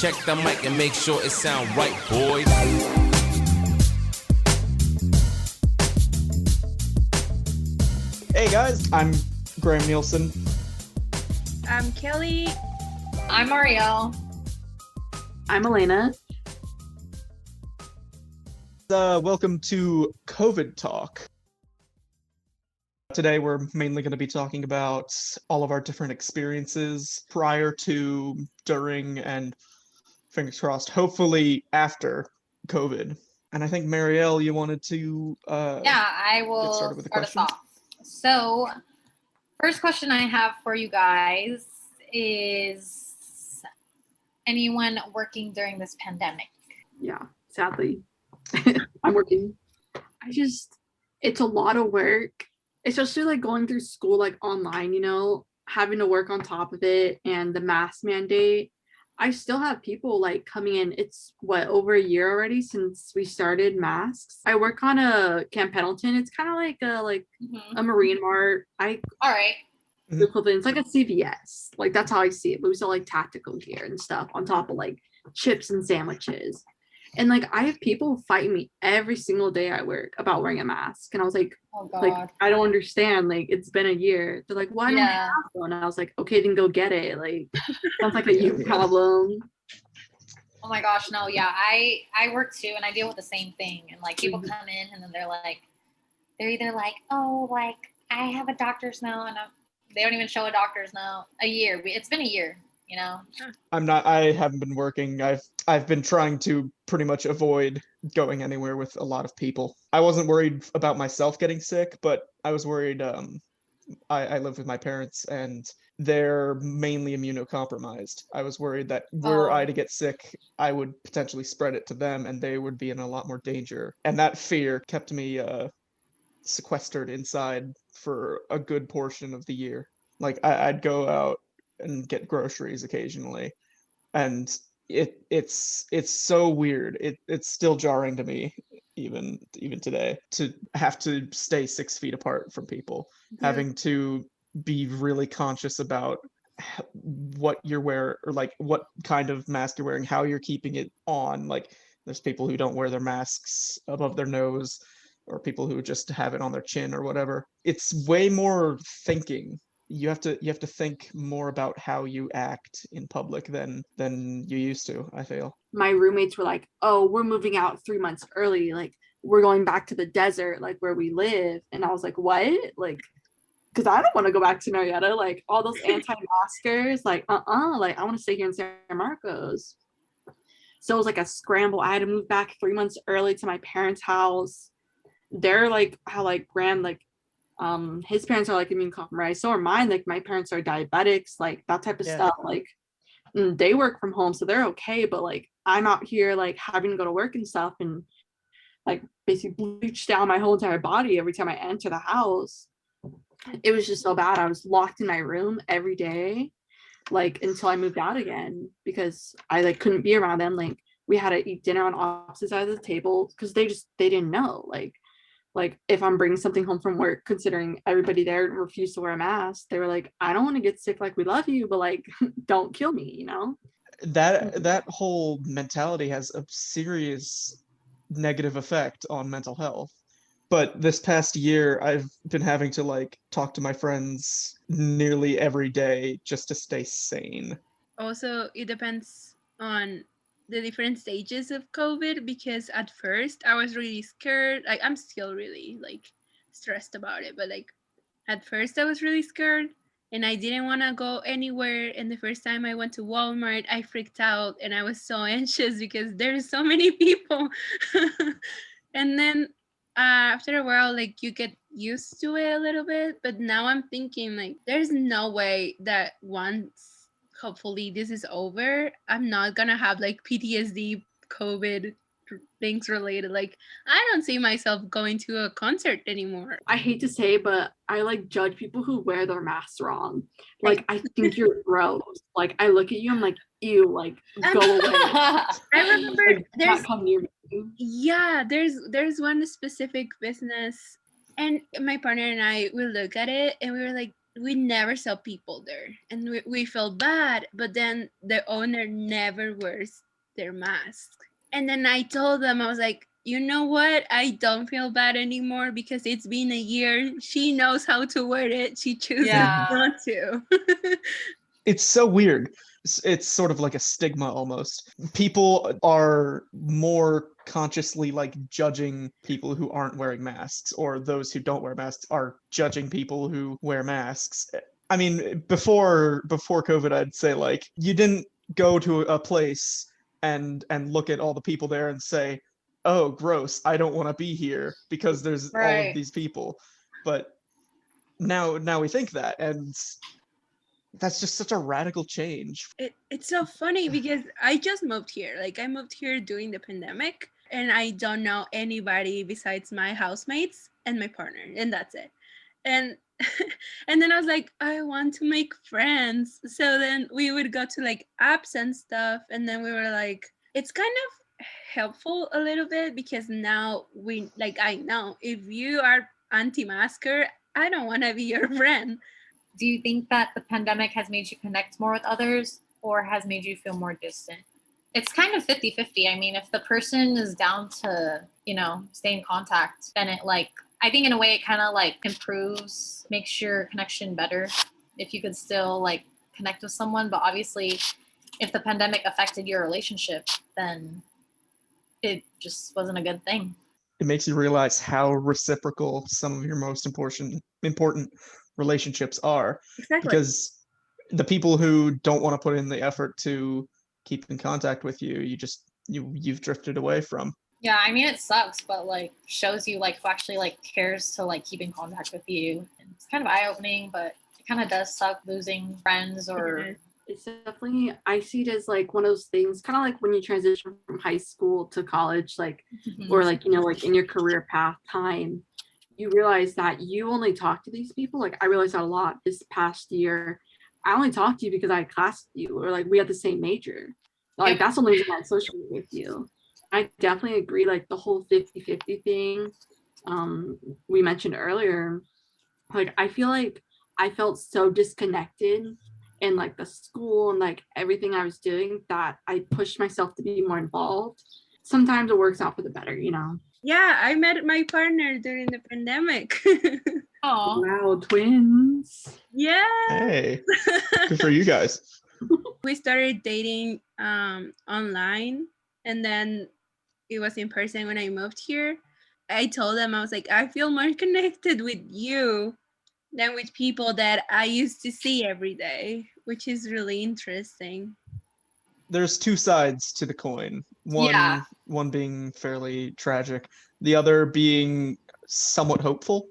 Check the mic and make sure it sound right, boys. Hey guys, I'm Graham Nielsen. I'm Kelly. I'm Ariel. I'm Elena. Welcome to COVID Talk. Today we're mainly going to be talking about all of our different experiences prior to, during, and fingers crossed, hopefully after COVID. And I think Marielle, you wanted to I will get started with the start us questions. off. So, first question I have for you guys is anyone working during this pandemic? Yeah, sadly. I'm working. It's a lot of work, especially like going through school like online, having to work on top of it and the mask mandate. I still have people like coming in. It's over a year already since we started masks. I work on a Camp Pendleton. It's kind of like a Marine Mart. All right. Equivalent. It's like a CVS. Like that's how I see it. But we sell like tactical gear and stuff on top of like chips and sandwiches. And like I have people fighting me every single day at work about wearing a mask. And I was like, Oh God. like I don't understand. Like it's been a year. They're like, why don't you have one? And I was like, okay, then go get it. Like sounds like a you problem. Oh my gosh, no, yeah. I work too and I deal with the same thing. And like people come in and then they're either like, oh, like I have a doctor's note, and they don't even show a doctor's note. A year. It's been a year. I haven't been working. I've been trying to pretty much avoid going anywhere with a lot of people. I wasn't worried about myself getting sick, but I was worried. I live with my parents and they're mainly immunocompromised. I was worried that were I to get sick, I would potentially spread it to them and they would be in a lot more danger. And that fear kept me sequestered inside for a good portion of the year. Like I'd go out and get groceries occasionally, and it's so weird. It's still jarring to me even today to have to stay 6 feet apart from people, having to be really conscious about what you're wearing or like what kind of mask you're wearing, how you're keeping it on. Like there's people who don't wear their masks above their nose, or people who just have it on their chin or whatever. It's way more thinking. You have to think more about how you act in public than you used to, I feel. My roommates were like, oh, we're moving out 3 months early. Like we're going back to the desert, like where we live. And I was like, what? Like, because I don't want to go back to Marietta. Like all those anti-maskers, like, like I want to stay here in San Marcos. So it was like a scramble. I had to move back 3 months early to my parents' house. They're like how like Graham, like his parents are like immune compromised, so are mine. Like my parents are diabetics, like that type of stuff. Like they work from home, so they're okay, but like I'm out here like having to go to work and stuff, and like basically bleach down my whole entire body every time I enter the house. It was just so bad. I was locked in my room every day, like until I moved out again, because I like couldn't be around them. Like we had to eat dinner on opposite sides of the table because they didn't know like if I'm bringing something home from work, considering everybody there refused to wear a mask, they were like, I don't want to get sick. Like we love you, but like don't kill me, That whole mentality has a serious negative effect on mental health. But this past year, I've been having to like talk to my friends nearly every day just to stay sane. Also, it depends on the different stages of COVID, because at first I was really scared. Like I'm still really like stressed about it, but like at first I was really scared and I didn't want to go anywhere. And the first time I went to Walmart, I freaked out and I was so anxious because there's so many people. And then after a while, like you get used to it a little bit, but now I'm thinking like there's no way that once hopefully this is over, I'm not gonna have like PTSD, COVID things related. Like I don't see myself going to a concert anymore. I hate to say, but I like judge people who wear their masks wrong. Like I think you're gross. Like I look at you, I'm like, ew, like go away. I remember like, there's not come near me. there's one specific business, and my partner and I will look at it and we were like, we never saw people there, and we felt bad, but then the owner never wears their mask. And then I told them, I was like, you know what, I don't feel bad anymore because it's been a year. She knows how to wear it, she chooses not to. It's so weird. It's sort of like a stigma almost. People are more consciously like judging people who aren't wearing masks, or those who don't wear masks are judging people who wear masks. I mean, before COVID, I'd say like you didn't go to a place and look at all the people there and say, "Oh, gross, I don't want to be here because there's all of these people." But now we think that, and that's just such a radical change. It's so funny because I just moved here. Like, I moved here during the pandemic, and I don't know anybody besides my housemates and my partner, and that's it. And and then I was like, I want to make friends. So then we would go to like apps and stuff, and then we were like, it's kind of helpful a little bit because now we like, I know if you are anti-masker, I don't want to be your friend. Do you think that the pandemic has made you connect more with others or has made you feel more distant? It's kind of 50-50. I mean, if the person is down to, stay in contact, then it I think in a way it kind of improves, makes your connection better if you could still connect with someone. But obviously, if the pandemic affected your relationship, then it just wasn't a good thing. It makes you realize how reciprocal some of your most important relationships are. Exactly. Because the people who don't want to put in the effort to keep in contact with you, you've drifted away from. Yeah, I mean, it sucks, but shows you who actually cares to keep in contact with you. And it's kind of eye-opening, but it kind of does suck losing friends or. It's definitely, I see it as one of those things, kind of like when you transition from high school to college, or in your career path time, you realize that you only talk to these people. I realized that a lot this past year. I only talk to you because I had class with you, or we had the same major. That's the only reason I associate with you. I definitely agree. The whole 50-50 thing we mentioned earlier, I feel I felt so disconnected in the school and everything I was doing that I pushed myself to be more involved. Sometimes it works out for the better, Yeah, I met my partner during the pandemic. Oh, wow, twins. Yeah. Hey, good for you guys. We started dating online, and then it was in person when I moved here. I told them, I was like, I feel more connected with you than with people that I used to see every day, which is really interesting. There's two sides to the coin. One being fairly tragic, the other being somewhat hopeful.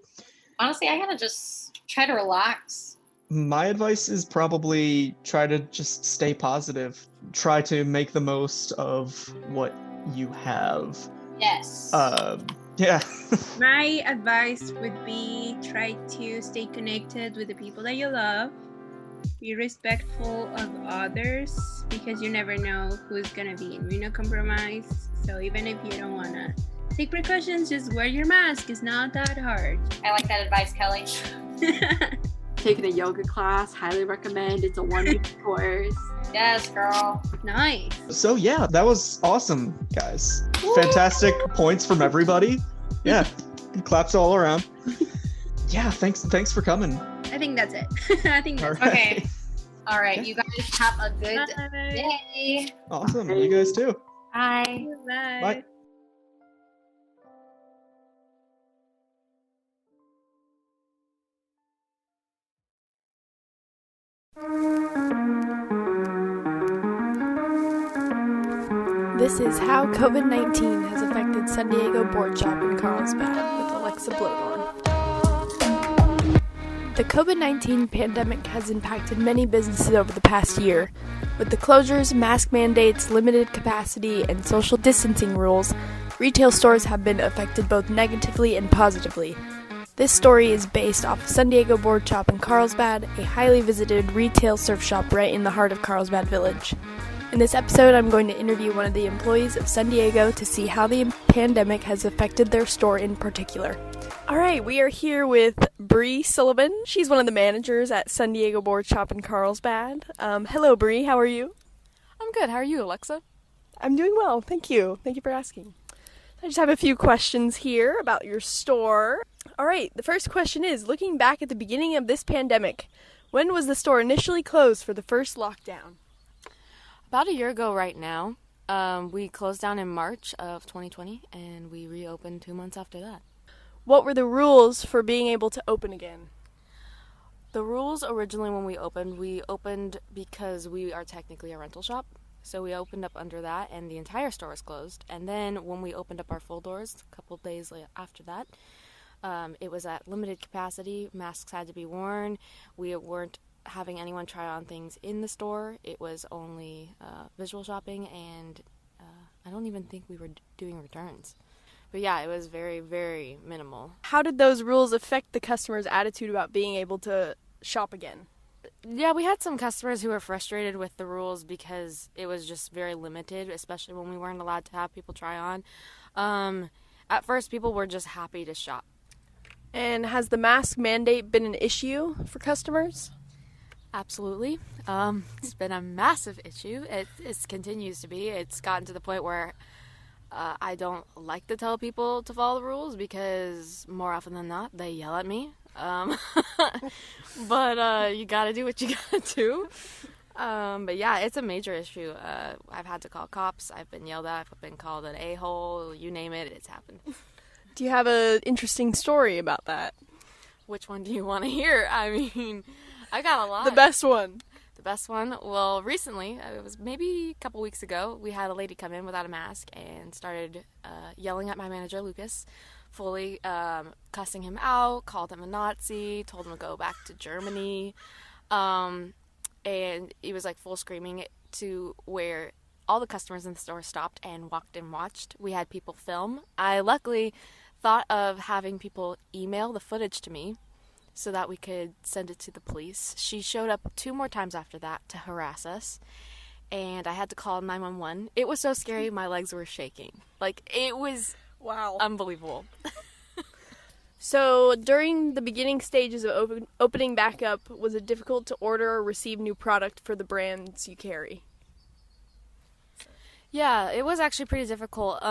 Honestly, I gotta just try to relax. My advice is probably try to just stay positive. Try to make the most of what you have. Yes. Yeah. My advice would be try to stay connected with the people that you love. Be respectful of others because you never know who's gonna be immunocompromised. So even if you don't wanna take precautions, just wear your mask. It's not that hard. I like that advice, Kelly. Taking a yoga class, highly recommend. It's a 1-week course. Yes, girl. Nice. So yeah, that was awesome, guys. Woo! Fantastic points from everybody. Yeah, claps all around. Yeah, thanks for coming. I think that's it. I think that's All right. Okay. All right, you guys have a good day. Awesome. You guys too. Bye. Bye. Bye. This is how COVID-19 has affected San Diego Board Shop in Carlsbad with Alexa Blodorn. The COVID-19 pandemic has impacted many businesses over the past year. With the closures, mask mandates, limited capacity, and social distancing rules, retail stores have been affected both negatively and positively. This story is based off of San Diego Board Shop in Carlsbad, a highly visited retail surf shop right in the heart of Carlsbad Village. In this episode, I'm going to interview one of the employees of San Diego to see how the pandemic has affected their store in particular. All right, we are here with Bree Sullivan. She's one of the managers at San Diego Board Shop in Carlsbad. Hello, Bree. How are you? I'm good. How are you, Alexa? I'm doing well. Thank you. Thank you for asking. I just have a few questions here about your store. All right, the first question is, looking back at the beginning of this pandemic, when was the store initially closed for the first lockdown? About a year ago right now. We closed down in March of 2020, and we reopened 2 months after that. What were the rules for being able to open again? The rules originally when we opened because we are technically a rental shop. So we opened up under that, and the entire store was closed. And then when we opened up our full doors, a couple days after that, it was at limited capacity. Masks had to be worn. We weren't having anyone try on things in the store. It was only visual shopping, and I don't even think we were doing returns. But yeah, it was very, very minimal. How did those rules affect the customer's attitude about being able to shop again? Yeah, we had some customers who were frustrated with the rules because it was just very limited, especially when we weren't allowed to have people try on. At first, people were just happy to shop. And has the mask mandate been an issue for customers? Absolutely. It's been a massive issue. It continues to be. It's gotten to the point where I don't like to tell people to follow the rules because more often than not, they yell at me. But you gotta do what you gotta do. But yeah, it's a major issue. I've had to call cops. I've been yelled at. I've been called an a-hole. You name it, it's happened. Do you have an interesting story about that? Which one do you want to hear? I mean, I got a lot. The best one. The best one? Well, recently, it was maybe a couple weeks ago, we had a lady come in without a mask and started yelling at my manager, Lucas, fully cussing him out, called him a Nazi, told him to go back to Germany. And he was like full screaming to where all the customers in the store stopped and walked and watched. We had people film. I luckily thought of having people email the footage to me so that we could send it to the police. She showed up 2 more times after that to harass us, and I had to call 911. It was so scary, my legs were shaking. Like, it was unbelievable. So, during the beginning stages of opening back up, was it difficult to order or receive new product for the brands you carry? Yeah, it was actually pretty difficult.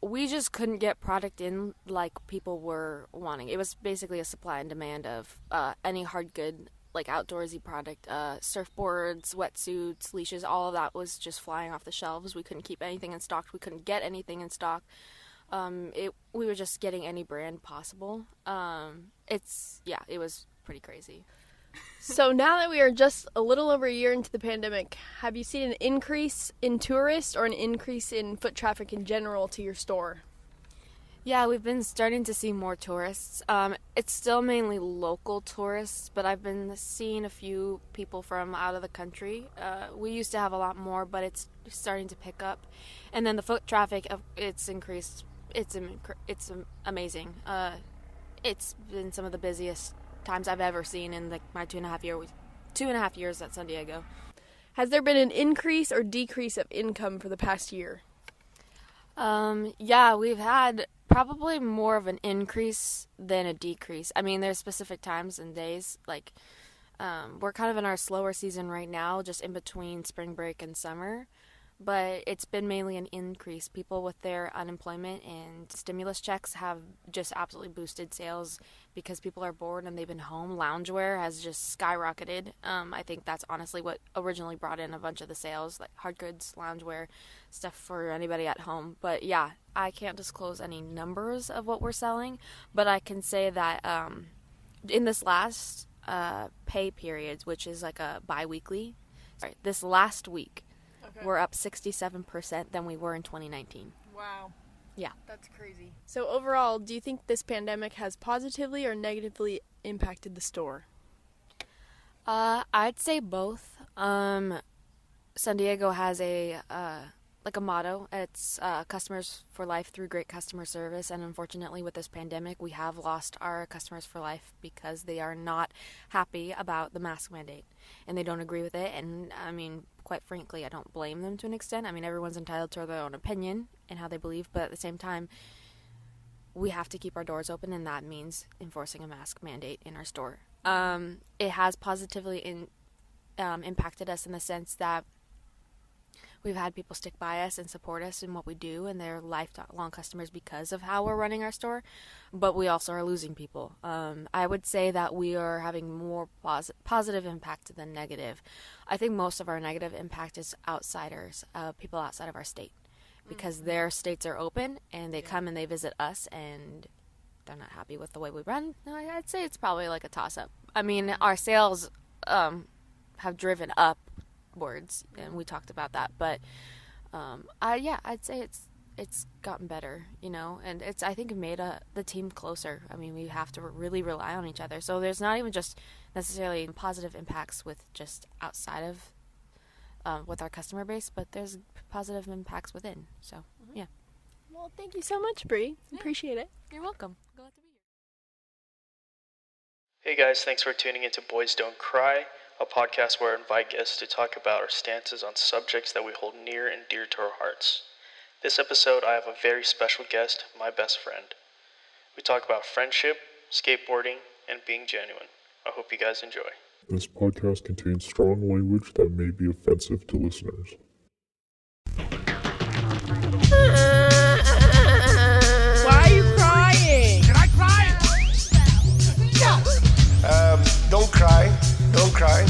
We just couldn't get product in like people were wanting. It was basically a supply and demand of any hard good, like outdoorsy product. Surfboards, wetsuits, leashes, all of that was just flying off the shelves. We couldn't keep anything in stock. We couldn't get anything in stock. We were just getting any brand possible. It was pretty crazy. So now that we are just a little over a year into the pandemic, have you seen an increase in tourists or an increase in foot traffic in general to your store? Yeah, we've been starting to see more tourists. It's still mainly local tourists, but I've been seeing a few people from out of the country. We used to have a lot more, but it's starting to pick up. And then the foot traffic, it's increased. It's amazing. It's been some of the busiest times I've ever seen in my 2.5 years at San Diego. Has there been an increase or decrease of income for the past year? Yeah, we've had probably more of an increase than a decrease. I mean, there's specific times and days, like, we're kind of in our slower season right now, just in between spring break and summer. But it's been mainly an increase. People with their unemployment and stimulus checks have just absolutely boosted sales because people are bored and they've been home. Loungewear has just skyrocketed. I think that's honestly what originally brought in a bunch of the sales, like hard goods, loungewear, stuff for anybody at home. But yeah, I can't disclose any numbers of what we're selling, but I can say that in this last pay periods, which is like a bi-weekly, this last week, we're up 67% than we were in 2019. Wow. Yeah. That's crazy. So overall, do you think this pandemic has positively or negatively impacted the store? I'd say both. San Diego has a motto. It's customers for life through great customer service. And unfortunately, with this pandemic, we have lost our customers for life because they are not happy about the mask mandate and they don't agree with it. And I mean, quite frankly, I don't blame them to an extent. I mean, everyone's entitled to their own opinion and how they believe, but at the same time, we have to keep our doors open, and that means enforcing a mask mandate in our store. It has positively impacted us in the sense that we've had people stick by us and support us in what we do, and they're lifelong customers because of how we're running our store, but we also are losing people. I would say that we are having more positive impact than negative. I think most of our negative impact is outsiders, people outside of our state, because their states are open, and they come and they visit us, and they're not happy with the way we run. I'd say it's probably like a toss-up. I mean, our sales have driven upwards, and we talked about that, but I'd say it's gotten better, you know, and it's, I think, made the team closer. I mean, we have to really rely on each other, so there's not even just necessarily positive impacts with just outside of with our customer base, but there's positive impacts within. So yeah. Well, thank you so much, Bree. Appreciate it. You're welcome. Glad to be Hey here. guys, thanks for tuning into Boys Don't Cry, a podcast where I invite guests to talk about our stances on subjects that we hold near and dear to our hearts. This episode, I have a very special guest, my best friend. We talk about friendship, skateboarding, and being genuine. I hope you guys enjoy. This podcast contains strong language that may be offensive to listeners. Why are you crying? Can I cry? No. Don't cry. Don't cry.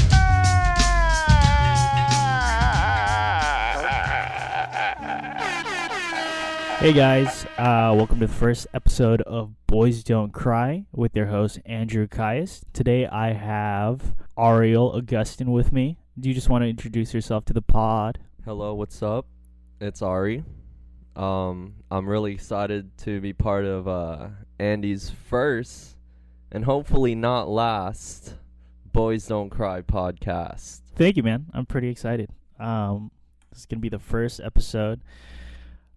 Hey guys, welcome to the first episode of Boys Don't Cry with your host Andrew Caius. Today I have Ariel Augustin with me. Do you just want to introduce yourself to the pod? Hello, what's up? It's Ari. I'm really excited to be part of Andy's first and hopefully not last Boys Don't Cry podcast. Thank you, man. I'm pretty excited. This is going to be the first episode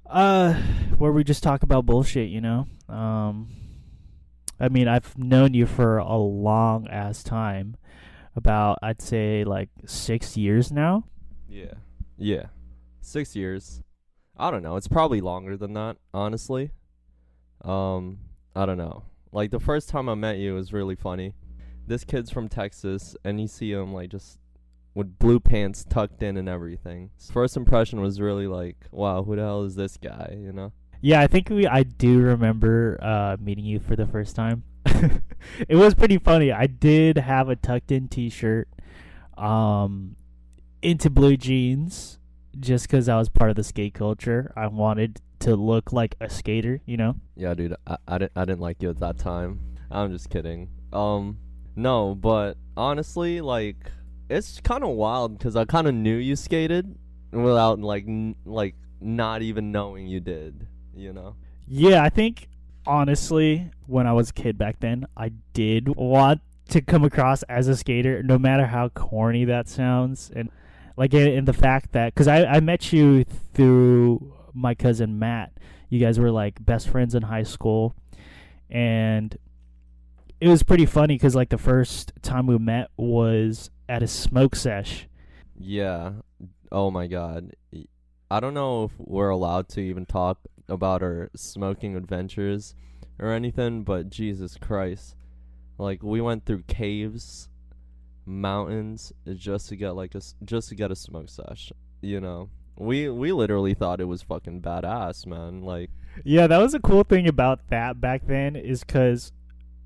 where we just talk about bullshit, you know? I mean, I've known you for a long ass time. About, I'd say, like 6 years now. Yeah. 6 years. I don't know. It's probably longer than that, honestly. I don't know. Like, the first time I met you was really funny. This kid's from Texas, and you see him, like, just with blue pants tucked in and everything. First impression was really like, wow, who the hell is this guy, you know? Yeah, I think I do remember meeting you for the first time. It was pretty funny. I did have a tucked-in T-shirt, into blue jeans, just because I was part of the skate culture. I wanted to look like a skater, you know? Yeah, dude, I didn't like you at that time. I'm just kidding. No, but honestly, like, it's kind of wild because I kind of knew you skated without, like, not even knowing you did, you know? Yeah, I think, honestly, when I was a kid back then, I did want to come across as a skater, no matter how corny that sounds. And, like, in the fact that, because I met you through my cousin Matt. You guys were, like, best friends in high school. And it was pretty funny because, like, the first time we met was at a smoke sesh. Yeah. Oh, my God. I don't know if we're allowed to even talk about our smoking adventures or anything, but Jesus Christ. Like, we went through caves, mountains, just to get a smoke sesh, you know? We literally thought it was fucking badass, man. Like, yeah, that was a cool thing about that back then is because,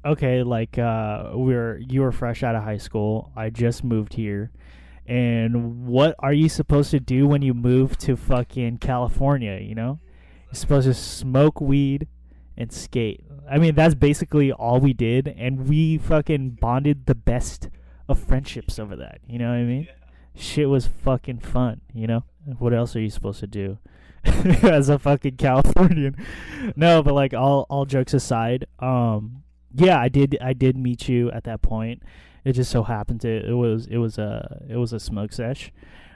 okay, like, you were fresh out of high school. I just moved here. And what are you supposed to do when you move to fucking California, you know? You're supposed to smoke weed and skate. I mean, that's basically all we did, and we fucking bonded the best of friendships over that, you know what I mean? Yeah. Shit was fucking fun, you know? What else are you supposed to do as a fucking Californian? No, but, like, all jokes aside, yeah, I did meet you at that point. It just so happened it was a smoke sesh,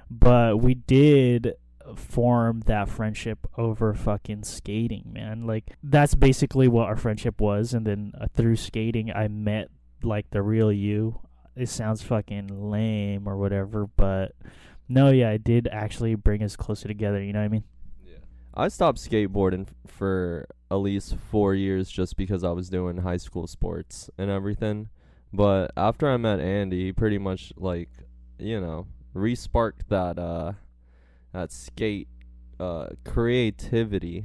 but we did form that friendship over fucking skating, man. Like, that's basically what our friendship was. And then through skating, I met, like, the real you. It sounds fucking lame or whatever, but no, yeah, it did actually bring us closer together. You know what I mean? Yeah. I stopped skateboarding for at least 4 years just because I was doing high school sports and everything. But after I met Andy, he pretty much like, re-sparked that skate creativity.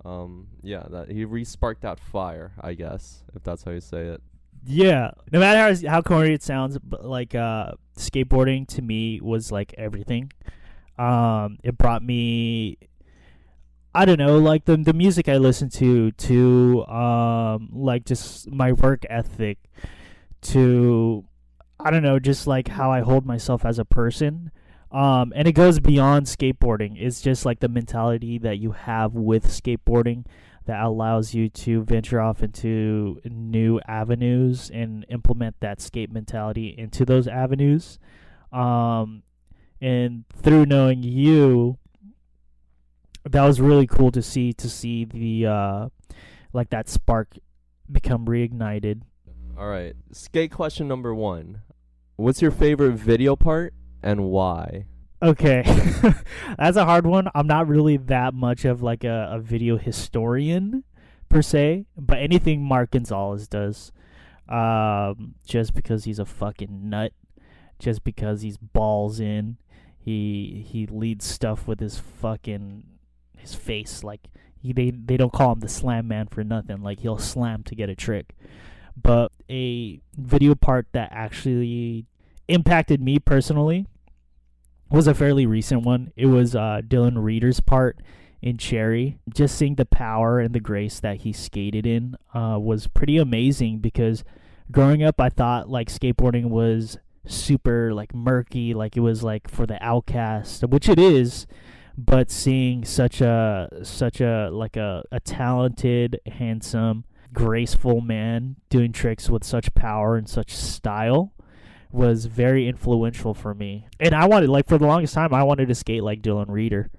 That he re-sparked that fire, I guess, if that's how you say it. Yeah, no matter how corny it sounds, but like skateboarding to me was like everything. It brought me, I don't know, like the music I listen to like just my work ethic, to, I don't know, just like how I hold myself as a person. And it goes beyond skateboarding. It's just like the mentality that you have with skateboarding that allows you to venture off into new avenues and implement that skate mentality into those avenues. And through knowing you, that was really cool to see the like that spark become reignited. All right, skate question number 1. What's your favorite video part and why? Okay, that's a hard one. I'm not really that much of like a video historian per se, but anything Mark Gonzalez does, just because he's a fucking nut, just because he's balls in, he leads stuff with his face. Like they don't call him the slam man for nothing. Like he'll slam to get a trick. But a video part that actually impacted me personally was a fairly recent one. It was Dylan Reeder's part in Cherry. Just seeing the power and the grace that he skated in was pretty amazing, because growing up I thought like skateboarding was super like murky, like it was like for the outcast, which it is, but seeing such a like a talented, handsome, graceful man doing tricks with such power and such style was very influential for me. And I wanted, like, for the longest time, I wanted to skate like Dylan Reeder,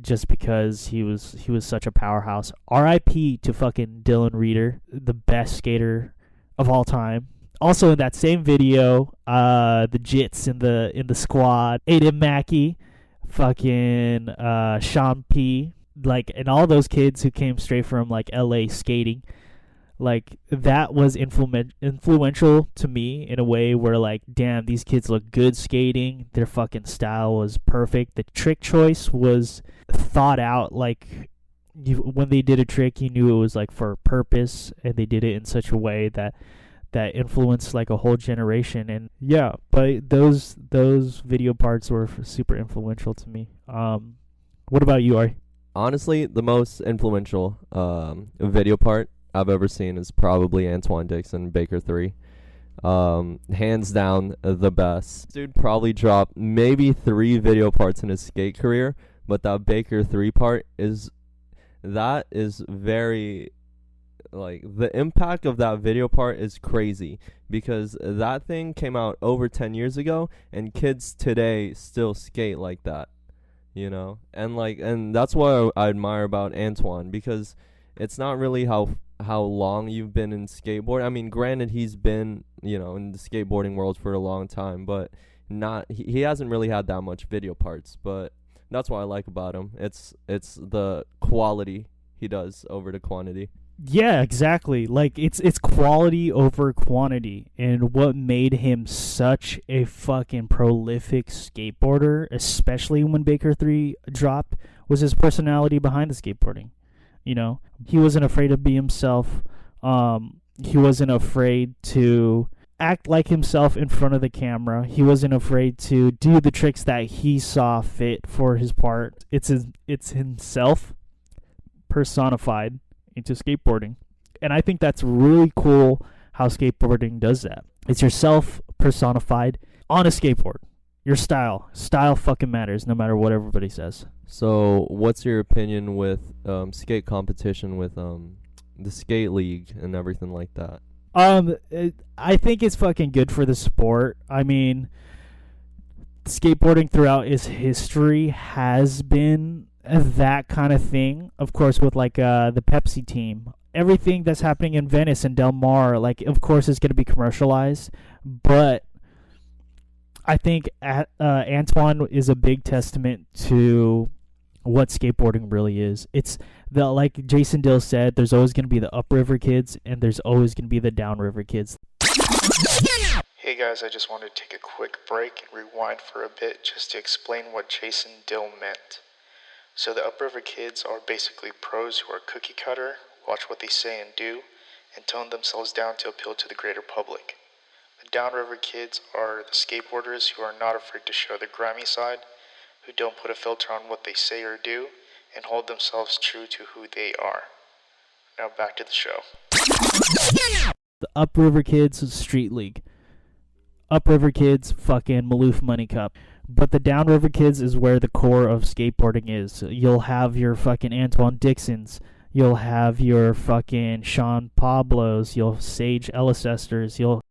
just because he was such a powerhouse. R.I.P. to fucking Dylan Reeder, the best skater of all time. Also in that same video, the Jits in the squad, Aiden Mackey, fucking Sean P, like, and all those kids who came straight from like LA skating. Like, that was influential to me in a way where, like, damn, these kids look good skating. Their fucking style was perfect. The trick choice was thought out. Like, when they did a trick, you knew it was, like, for a purpose, and they did it in such a way that influenced, like, a whole generation. And, yeah, but those video parts were super influential to me. What about you, Ari? Honestly, the most influential video part I've ever seen is probably Antoine Dixon, Baker 3. Hands down the best. Dude probably dropped maybe 3 video parts in his skate career, but that Baker 3 part is very, like, the impact of that video part is crazy, because that thing came out over 10 years ago and kids today still skate like that, you know? And that's what I admire about Antoine, because it's not really how long you've been in skateboard. I mean, granted, he's been, in the skateboarding world for a long time, but he hasn't really had that much video parts. But that's what I like about him. It's the quality he does over the quantity. Yeah, exactly. Like, it's quality over quantity. And what made him such a fucking prolific skateboarder, especially when Baker 3 dropped, was his personality behind the skateboarding. He wasn't afraid to be himself. He wasn't afraid to act like himself in front of the camera. He wasn't afraid to do the tricks that he saw fit for his part. It's himself personified into skateboarding. And I think that's really cool how skateboarding does that. It's yourself personified on a skateboard. Your style fucking matters, no matter what everybody says. So, what's your opinion with skate competition with the skate league and everything like that? I think it's fucking good for the sport. I mean, skateboarding throughout its history has been that kind of thing. Of course, with like the Pepsi team, everything that's happening in Venice and Del Mar, like, of course, is going to be commercialized, but I think Antoine is a big testament to what skateboarding really is. It's like Jason Dill said, there's always going to be the upriver kids and there's always going to be the downriver kids. Hey guys, I just wanted to take a quick break and rewind for a bit just to explain what Jason Dill meant. So the upriver kids are basically pros who are cookie cutter, watch what they say and do, and tone themselves down to appeal to the greater public. The downriver kids are the skateboarders who are not afraid to show their grimy side, who don't put a filter on what they say or do, and hold themselves true to who they are. Now back to the show. The upriver kids, Street League. Upriver kids, fucking Maloof Money Cup. But the downriver kids is where the core of skateboarding is. You'll have your fucking Antoine Dixons. You'll have your fucking Sean Pablos. You'll Sage Ellicesters. You'll